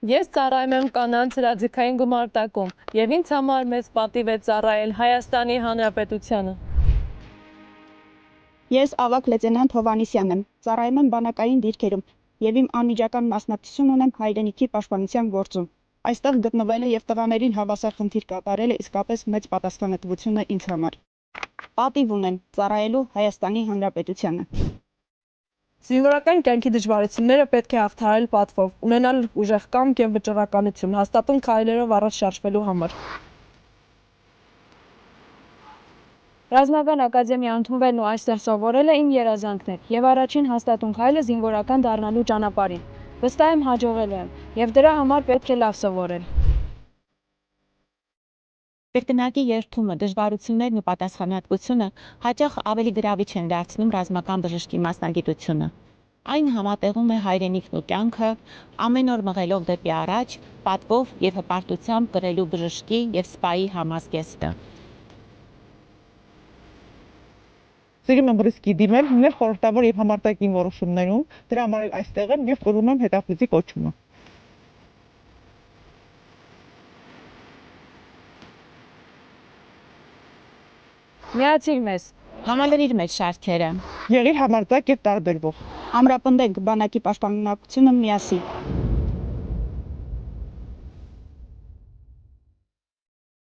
Ես ծառայում եմ կանանց հրաձգային գումարտակում և ինձ համար մեծ պատիվ է ծառայել Հայաստանի Հանրապետությանը։ Ես ավագ լեյտենանտ Հովհաննիսյանն եմ, ծառայում եմ բանակային դիրքերում և իմ անմիջական մասնակցություն ունեմ հայրենիքի պաշտպանության գործում։ Այստեղ գտնվելը և տղաներին հավասար խնդիր կատարելը իսկապես մեծ պատասխանատվություն է ինձ համար։ Պատիվ ունեմ ծառայելու Հայաստանի Հանրապետությանը։ Զինվորական կյանքի դժվարությունները պետք է հաղթահարել պատվով, ունենալ ուժեղ կամք և վճռականություն, հաստատուն քայլերով առաջ շարժվելու համար։ Ռազմական ակադեմիա ընդունվելն ու այստեղ սովորելը իմ երազանքն էր, և առաջին հաստատուն քայլը զինվորական դառնալու ճանապարհին։ Վստահ եմ հաջողելու եմ, և դրա համար պետք է լավ սովորել։ Կրկնակի երթումը, դժվարություններն ու պատասխանատվությունը հաճախ ավելի գրավիչ են դարձնում ռազմական բժշկի մասնագիտությունը։ Այն համատեղում է հայրենիքն ու կյանքը, ամեն օր մղելով դեպի առաջ, պատվով և հպարտությամբ կրելու բժշկի և սպայի համազգեստը։ Սիրում եմ ռիսկի դիմել, լինել խորհրդավոր և համարտակին որոշումներում, դրա համար էլ այստեղ եմ և կրում եմ հետախուզի կոչումը։ Միացիր մեզ։ Համալրիր մեր շարքերը։ Եղիր համարձակ և տարբերվող։ Ամրապնդենք բանակի պաշտպանունակությունը միասին։